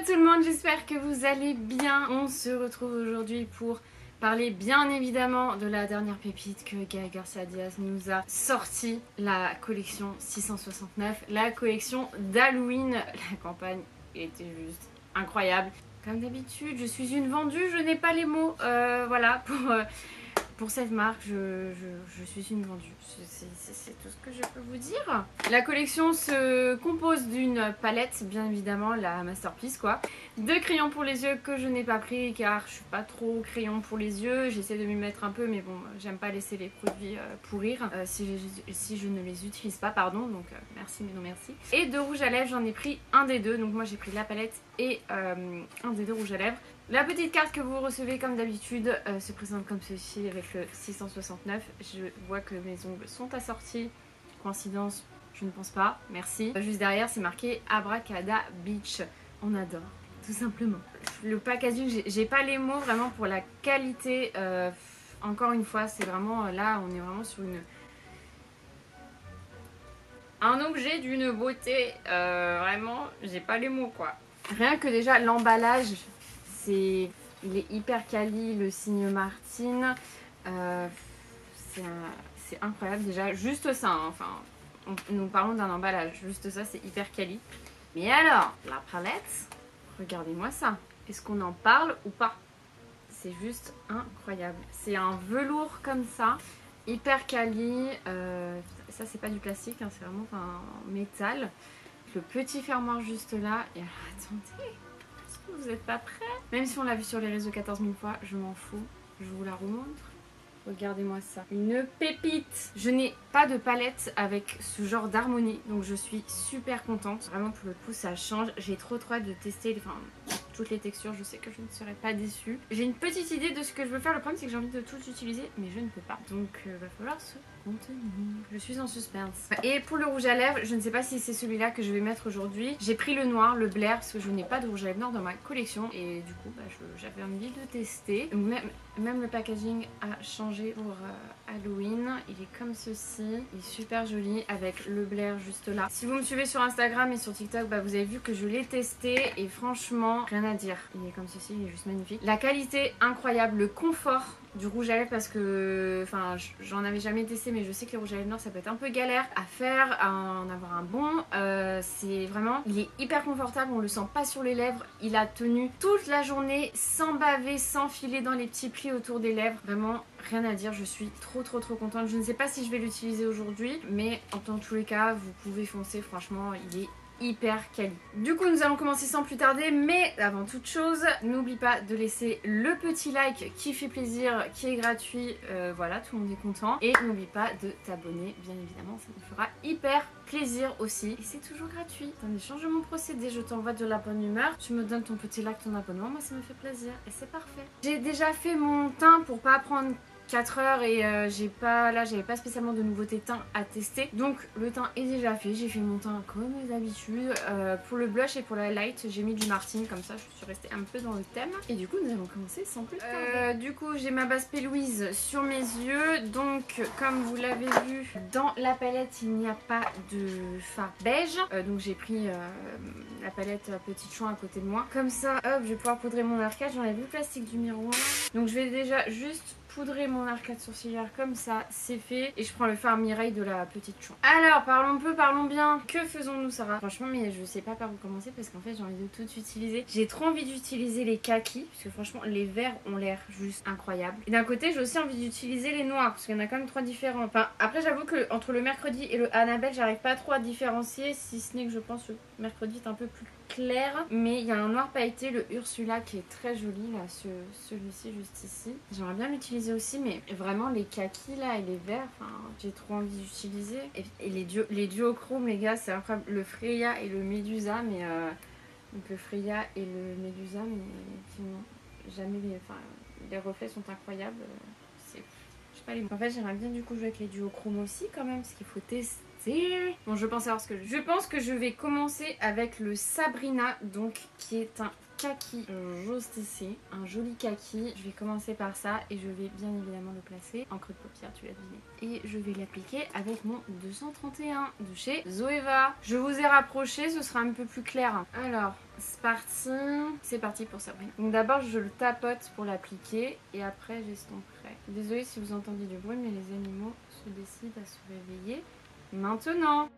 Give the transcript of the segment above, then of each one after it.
Hello tout le monde, j'espère que vous allez bien. On se retrouve aujourd'hui pour parler bien évidemment de la dernière pépite que Gaël Garcia Diaz nous a sorti, la collection 669, la collection d'Halloween. La campagne était juste incroyable. Comme d'habitude, je suis une vendue, je n'ai pas les mots. Voilà, pour cette marque, je suis une vendue. C'est tout ce que je peux vous dire. La collection se compose d'une palette, bien évidemment, la Masterpiece quoi. De crayons pour les yeux que je n'ai pas pris car je suis pas trop crayon pour les yeux. J'essaie de m'y mettre un peu, mais bon, j'aime pas laisser les produits pourrir si je ne les utilise pas, pardon. Donc merci mais non merci. Et de rouge à lèvres, j'en ai pris un des deux. Donc moi j'ai pris la palette et un des deux rouges à lèvres. La petite carte que vous recevez comme d'habitude se présente comme ceci avec le 669. Je vois que mes ongles sont assortis. Coïncidence, je ne pense pas. Merci. Juste derrière, c'est marqué Abracada Beach. On adore, tout simplement. Le packaging, j'ai pas les mots vraiment pour la qualité. Encore une fois, c'est vraiment là, on est vraiment sur un objet d'une beauté. Vraiment, j'ai pas les mots quoi. Rien que déjà l'emballage. Il est hyper quali, le signe Martine. C'est incroyable déjà. Juste ça, hein. Enfin, nous parlons d'un emballage. Juste ça, c'est hyper quali. Mais alors, la palette, regardez-moi ça. Est-ce qu'on en parle ou pas? C'est juste incroyable. C'est un velours comme ça, hyper quali. Ça, c'est pas du plastique, hein, c'est vraiment un métal. Le petit fermoir juste là. Et alors, attendez. Vous n'êtes pas prêts? Même si on l'a vu sur les réseaux 14 000 fois, je m'en fous. Je vous la remontre. Regardez-moi ça. Une pépite. Je n'ai pas de palette avec ce genre d'harmonie. Donc je suis super contente. Vraiment pour le coup ça change. J'ai trop hâte de tester toutes les textures. Je sais que je ne serai pas déçue. J'ai une petite idée de ce que je veux faire. Le problème c'est que j'ai envie de tout utiliser. Mais je ne peux pas. Donc va falloir se contenir. Je suis en suspense. Et pour le rouge à lèvres, je ne sais pas si c'est celui-là que je vais mettre aujourd'hui. J'ai pris le noir, le Blair, parce que je n'ai pas de rouge à lèvres noir dans ma collection. Et du coup j'avais envie de tester. Même le packaging a changé pour Halloween. Il est comme ceci. Il est super joli avec le Blair juste là. Si vous me suivez sur Instagram et sur TikTok, vous avez vu que je l'ai testé. Et franchement, rien à dire. Il est comme ceci, il est juste magnifique. La qualité incroyable, le confort du rouge à lèvres parce que j'en avais jamais testé mais je sais que les rouges à lèvres noirs ça peut être un peu galère à faire, à en avoir un bon. C'est vraiment, il est hyper confortable, on le sent pas sur les lèvres, il a tenu toute la journée sans baver, sans filer dans les petits plis autour des lèvres. Vraiment rien à dire, je suis trop contente. Je ne sais pas si je vais l'utiliser aujourd'hui mais en tous les cas vous pouvez foncer, franchement il est hyper quali. Du coup nous allons commencer sans plus tarder, mais avant toute chose n'oublie pas de laisser le petit like qui fait plaisir, qui est gratuit, voilà, tout le monde est content, et n'oublie pas de t'abonner bien évidemment, ça me fera hyper plaisir aussi, et c'est toujours gratuit. En échange de mon procédé, je t'envoie de la bonne humeur, tu me donnes ton petit like, ton abonnement, moi ça me fait plaisir et c'est parfait. J'ai déjà fait mon teint pour pas prendre 4 heures et j'avais pas spécialement de nouveautés teint à tester, donc le teint est déjà fait. J'ai fait mon teint comme d'habitude. Pour le blush et pour la light j'ai mis du Martine, comme ça je suis restée un peu dans le thème, et du coup nous allons commencer sans plus tarder. Du coup j'ai ma base P. Louise sur mes yeux, donc comme vous l'avez vu dans la palette il n'y a pas de fard beige, donc j'ai pris la palette Petit Chouin à côté de moi, comme ça hop je vais pouvoir poudrer mon arcade. J'enlève le plastique du miroir, donc je vais déjà juste poudrer mon arcade sourcilière comme ça, c'est fait, et je prends le fard Mireille de la Petite Chouin. Alors parlons peu, parlons bien. Que faisons-nous Sarah? Franchement mais je sais pas par où commencer parce qu'en fait j'ai envie de tout utiliser. J'ai trop envie d'utiliser les kakis parce que franchement les verts ont l'air juste incroyables, et d'un côté j'ai aussi envie d'utiliser les noirs parce qu'il y en a quand même 3 différents. Enfin après j'avoue que entre le mercredi et le Annabelle j'arrive pas trop à différencier, si ce n'est que je pense que le mercredi est un peu plus clair, mais il y a un noir pailleté, le Ursula, qui est très joli là, celui-ci juste ici. J'aimerais bien l'utiliser aussi, mais vraiment les kakis là et les verts, j'ai trop envie d'utiliser. Et les duochromes les gars, c'est incroyable. Le Freya et le Medusa, mais donc le Freya et le Medusa, mais qui n'ont jamais les reflets sont incroyables. Je sais pas les mots. En fait j'aimerais bien du coup jouer avec les duochromes aussi quand même, parce qu'il faut tester. Bon je pense savoir ce que je pense que je vais commencer avec le Sabrina, donc qui est un kaki juste ici, un joli kaki. Je vais commencer par ça et je vais bien évidemment le placer en creux de paupière, tu l'as deviné, et je vais l'appliquer avec mon 231 de chez Zoeva. Je vous ai rapproché, ce sera un peu plus clair. Alors c'est parti. C'est parti pour Sabrina. Donc d'abord je le tapote pour l'appliquer et après j'estomperai. Désolée si vous entendez du bruit mais les animaux se décident à se réveiller maintenant.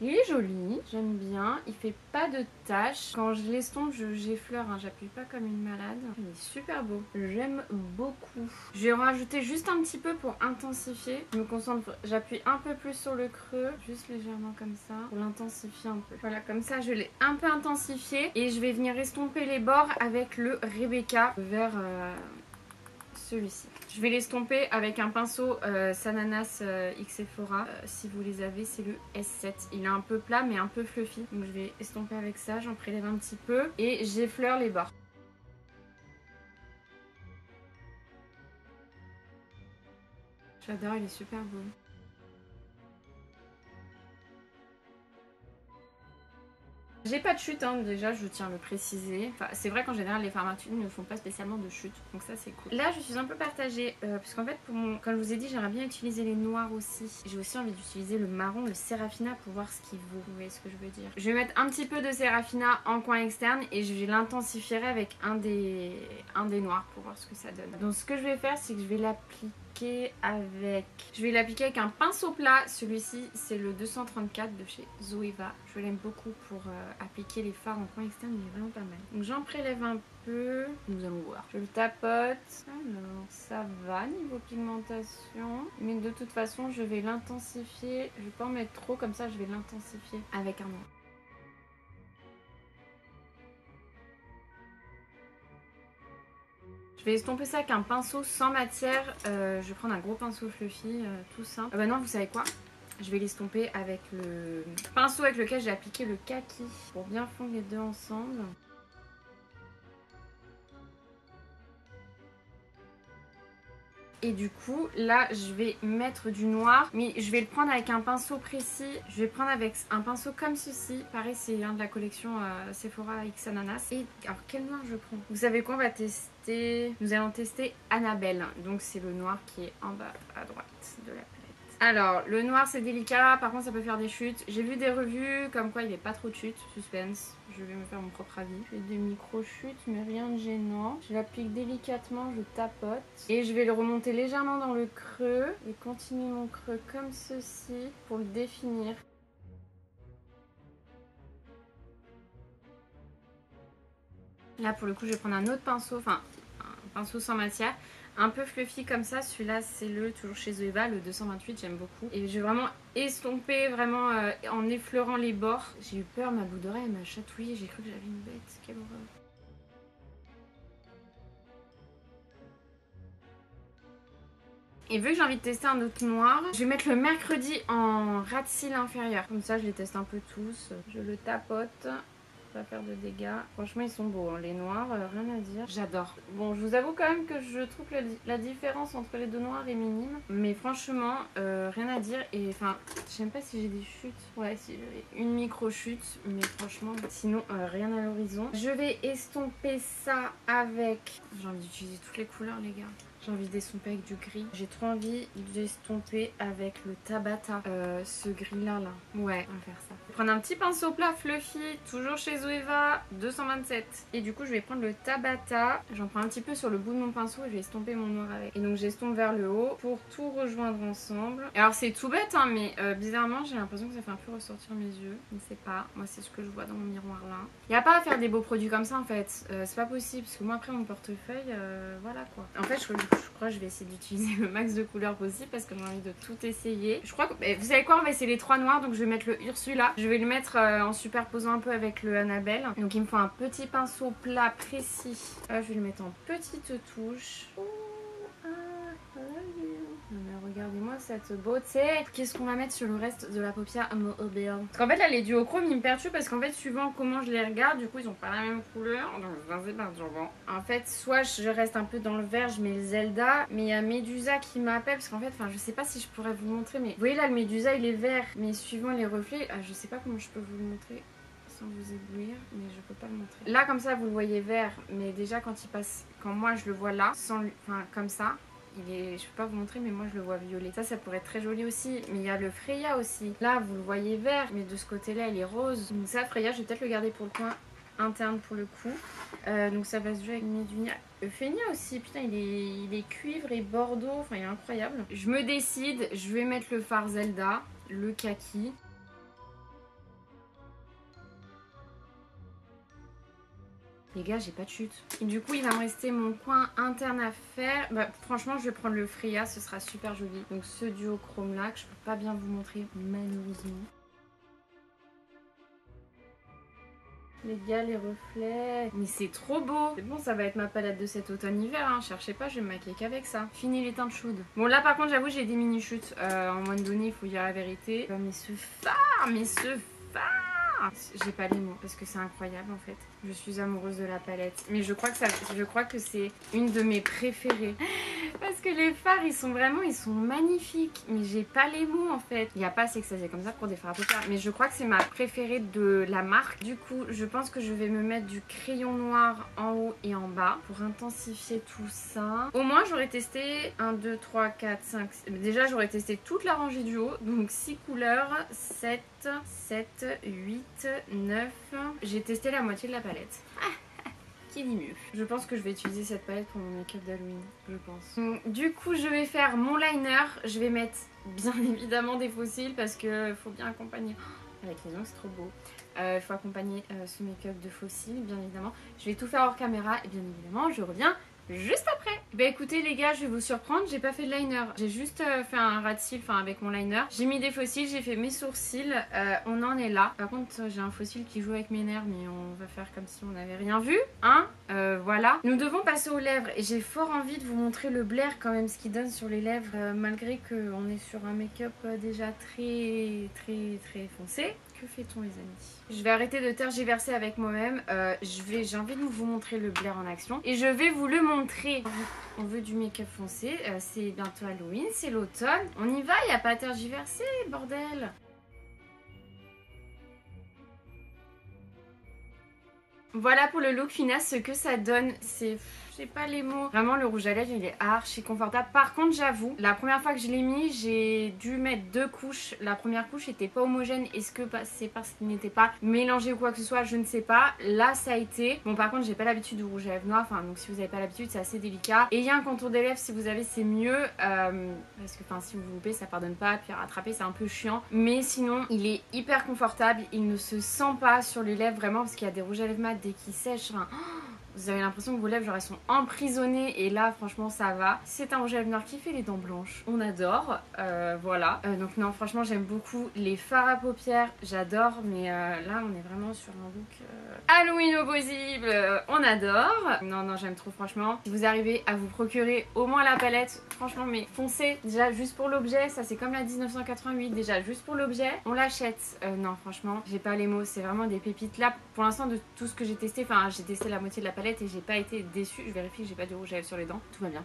Il est joli, j'aime bien, il fait pas de taches. Quand je l'estompe, j'effleure, hein, j'appuie pas comme une malade. Il est super beau, j'aime beaucoup. Je vais en rajouter juste un petit peu pour intensifier. Je me concentre, j'appuie un peu plus sur le creux, juste légèrement comme ça, pour l'intensifier un peu. Voilà, comme ça je l'ai un peu intensifié et je vais venir estomper les bords avec le Rebecca vers celui-ci. Je vais l'estomper avec un pinceau Sananas X Sephora. Si vous les avez, c'est le S7. Il est un peu plat mais un peu fluffy. Donc je vais estomper avec ça, j'en prélève un petit peu et j'effleure les bords. J'adore, il est super beau. J'ai pas de chute, hein, déjà je tiens à le préciser. Enfin, c'est vrai qu'en général les pharmacies ne font pas spécialement de chute, donc ça c'est cool. Là je suis un peu partagée, parce qu'en fait comme je vous ai dit j'aimerais bien utiliser les noirs aussi. J'ai aussi envie d'utiliser le marron, le Seraphina pour voir ce qu'il vaut, vous voyez ce que je veux dire. Je vais mettre un petit peu de Seraphina en coin externe et je l'intensifierai avec un des noirs pour voir ce que ça donne. Donc ce que je vais faire c'est que je vais l'appliquer avec un pinceau plat. Celui-ci c'est le 234 de chez Zoeva. Je l'aime beaucoup pour appliquer les fards en coin externe, il est vraiment pas mal. Donc j'en prélève un peu, nous allons voir. Je le tapote. Alors ça va niveau pigmentation, mais de toute façon je vais l'intensifier. Je vais pas en mettre trop, comme ça je vais l'intensifier avec un noir. Je vais estomper ça avec un pinceau sans matière. Je vais prendre un gros pinceau fluffy, tout simple. Bah non, vous savez quoi? Je vais l'estomper avec le pinceau avec lequel j'ai appliqué le kaki pour bien fondre les deux ensemble. Et du coup, là, je vais mettre du noir, mais je vais le prendre avec un pinceau précis. Je vais prendre avec un pinceau comme ceci. Pareil, c'est un de la collection Sephora X Ananas. Et alors, quel noir je prends? Vous savez quoi? On va tester. Nous allons tester Annabelle. Donc, c'est le noir qui est en bas à droite de la palette. Alors, le noir c'est délicat, par contre ça peut faire des chutes. J'ai vu des revues comme quoi il n'y avait pas trop de chutes. Suspense, je vais me faire mon propre avis. Je fais des micro-chutes mais rien de gênant. Je l'applique délicatement, je tapote. Et je vais le remonter légèrement dans le creux. Et continuer mon creux comme ceci pour le définir. Là pour le coup je vais prendre un autre pinceau, enfin un pinceau sans matière. Un peu fluffy comme ça, celui-là c'est toujours chez Zoeva, le 228, j'aime beaucoup. Et je vais vraiment estomper, vraiment en effleurant les bords. J'ai eu peur, ma boule d'oreille elle m'a chatouillé, j'ai cru que j'avais une bête, quelle horreur. Et vu que j'ai envie de tester un autre noir, je vais mettre le mercredi en ras de cils inférieur. Comme ça je les teste un peu tous, je le tapote. Pas faire de dégâts. Franchement ils sont beaux, hein. Les noirs, rien à dire. J'adore. Bon, je vous avoue quand même que je trouve que la différence entre les deux noirs est minime. Mais franchement, rien à dire. Et enfin, je sais même pas si j'ai des chutes. Ouais, si j'ai une micro chute. Mais franchement, sinon, rien à l'horizon. Je vais estomper ça avec... J'ai envie d'utiliser toutes les couleurs les gars. J'ai envie d'estomper avec du gris. J'ai trop envie d'estomper avec le Tabata. Ce gris là. Ouais, on va faire ça. Je vais prendre un petit pinceau plat fluffy, toujours chez Zoeva, 227. Et du coup, je vais prendre le Tabata. J'en prends un petit peu sur le bout de mon pinceau et je vais estomper mon noir avec. Et donc, j'estompe vers le haut pour tout rejoindre ensemble. Et alors, c'est tout bête, hein, mais bizarrement, j'ai l'impression que ça fait un peu ressortir mes yeux. Je ne sais pas. Moi, c'est ce que je vois dans mon miroir là. Il n'y a pas à faire des beaux produits comme ça en fait. C'est pas possible parce que moi, après, mon portefeuille, voilà quoi. En fait, je crois que je vais essayer d'utiliser le max de couleurs possible parce que j'ai envie de tout essayer. Je crois que... vous savez quoi? On va essayer les trois noirs. Donc, je vais mettre le Ursula. Je vais le mettre en superposant un peu avec le Annabelle. Donc, il me faut un petit pinceau plat précis. Là, je vais le mettre en petite touche. Non mais regardez-moi cette beauté. Qu'est-ce qu'on va mettre sur le reste de la paupière mobile? Parce qu'en fait là les duochromes ils me perturbent parce qu'en fait suivant comment je les regarde du coup ils ont pas la même couleur. Donc c'est perturbant. En fait soit je reste un peu dans le vert, je mets le Zelda. Mais il y a Medusa qui m'appelle parce qu'en fait enfin je sais pas si je pourrais vous le montrer. Mais vous voyez là le Medusa il est vert. Mais suivant les reflets, je sais pas comment je peux vous le montrer sans vous éblouir, mais je peux pas le montrer. Là comme ça vous le voyez vert, mais déjà quand il passe, quand moi je le vois là, sans, enfin comme ça, je peux pas vous montrer mais moi je le vois violet. Ça pourrait être très joli aussi. Mais il y a le Freya aussi. Là vous le voyez vert mais de ce côté là il est rose. Donc ça Freya je vais peut-être le garder pour le coin interne pour le coup. Donc ça va se jouer avec Médunia. Euphénia aussi, putain il est cuivre et bordeaux, enfin il est incroyable. Je me décide, je vais mettre le phare Zelda, le kaki. Les gars, j'ai pas de chute. Et du coup, il va me rester mon coin interne à faire. Bah, franchement, je vais prendre le Freya, ce sera super joli. Donc ce duochrome là, que je peux pas bien vous montrer malheureusement. Les gars, les reflets. Mais c'est trop beau. C'est bon, ça va être ma palette de cet automne-hiver. Hein. Cherchez pas, je vais me maquiller qu'avec ça. Fini les teintes chaudes. Bon, là, par contre, j'avoue, j'ai des mini-chutes. En moment donné, il faut dire la vérité. Mais ce phare, j'ai pas les mots parce que c'est incroyable en fait. Je suis amoureuse de la palette. Mais je crois que c'est une de mes préférées. Parce que les fards ils sont magnifiques. Mais j'ai pas les mots en fait. Il n'y a pas assez que ça c'est comme ça pour des fards à paupières. Mais je crois que c'est ma préférée de la marque. Du coup je pense que je vais me mettre du crayon noir en haut et en bas pour intensifier tout ça. Au moins j'aurais testé 1, 2, 3, 4, 5. Déjà j'aurais testé toute la rangée du haut. Donc 6 couleurs, 7, 8, 9. J'ai testé la moitié de la palette. Qui dit mieux? Je pense que je vais utiliser cette palette pour mon make-up d'Halloween, je pense. Du coup, je vais faire mon liner. Je vais mettre bien évidemment des fossiles parce que faut bien accompagner. Avec les ongles, c'est trop beau. Il faut accompagner ce make-up de fossiles, bien évidemment. Je vais tout faire hors caméra et bien évidemment, je reviens juste après. Bah écoutez les gars, je vais vous surprendre, j'ai pas fait de liner. J'ai juste fait un ras de cils, enfin avec mon liner. J'ai mis des fossiles, j'ai fait mes sourcils, on en est là. Par contre j'ai un fossile qui joue avec mes nerfs, mais on va faire comme si on n'avait rien vu, hein. Voilà. Nous devons passer aux lèvres et j'ai fort envie de vous montrer le Blair quand même, ce qu'il donne sur les lèvres, malgré qu'on est sur un make-up déjà très foncé. Que fait-on les amis? Je vais arrêter de tergiverser avec moi-même. J'ai envie de vous montrer le Blair en action. Et je vais vous le montrer. On veut du make-up foncé. C'est bientôt Halloween, c'est l'automne. On y va, il n'y a pas à tergiverser, bordel. Voilà pour le look final, ce que ça donne. C'est... j'ai pas les mots. Vraiment le rouge à lèvres il est archi confortable. Par contre j'avoue, la première fois que je l'ai mis, j'ai dû mettre 2 couches. La première couche était pas homogène. Est-ce que c'est parce qu'il n'était pas mélangé ou quoi que ce soit? Je ne sais pas. Là ça a été. Bon par contre j'ai pas l'habitude du rouge à lèvres noir. Enfin donc si vous avez pas l'habitude c'est assez délicat. Et il y a un contour des lèvres si vous avez c'est mieux. Parce que enfin si vous vous loupez ça pardonne pas. Puis à rattraper c'est un peu chiant. Mais sinon il est hyper confortable. Il ne se sent pas sur les lèvres vraiment parce qu'il y a des rouges à lèvres mat dès qu'ils sèchent. Enfin, vous avez l'impression que vos lèvres genre elles sont emprisonnées et là franchement ça va. C'est un rouge à lèvres noir qui fait les dents blanches. On adore. Voilà. Donc non franchement j'aime beaucoup les fards à paupières. J'adore mais là on est vraiment sur un look Halloween au possible. On adore. Non j'aime trop franchement. Si vous arrivez à vous procurer au moins la palette, franchement mais foncez. Déjà juste pour l'objet, ça c'est comme la 1988. Déjà juste pour l'objet, on l'achète. Non franchement j'ai pas les mots. C'est vraiment des pépites. Là pour l'instant de tout ce que j'ai testé, enfin j'ai testé la moitié de la palette et j'ai pas été déçue. Je vérifie que j'ai pas de rouge à lèvres sur les dents, tout va bien.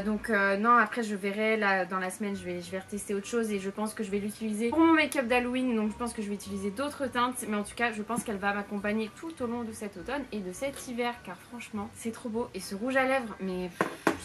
Donc non après je verrai là dans la semaine je vais retester autre chose et je pense que je vais l'utiliser pour mon make-up d'Halloween. Donc je pense que je vais utiliser d'autres teintes mais en tout cas je pense qu'elle va m'accompagner tout au long de cet automne et de cet hiver car franchement c'est trop beau. Et ce rouge à lèvres mais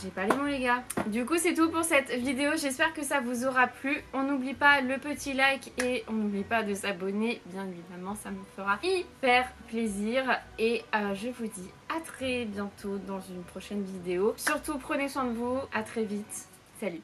j'ai pas les mots les gars. Du coup c'est tout pour cette vidéo, j'espère que ça vous aura plu. On n'oublie pas le petit like et on n'oublie pas de s'abonner, bien évidemment ça me fera hyper plaisir. Et je vous dis à très bientôt dans une prochaine vidéo. Surtout prenez soin de vous, à très vite, salut.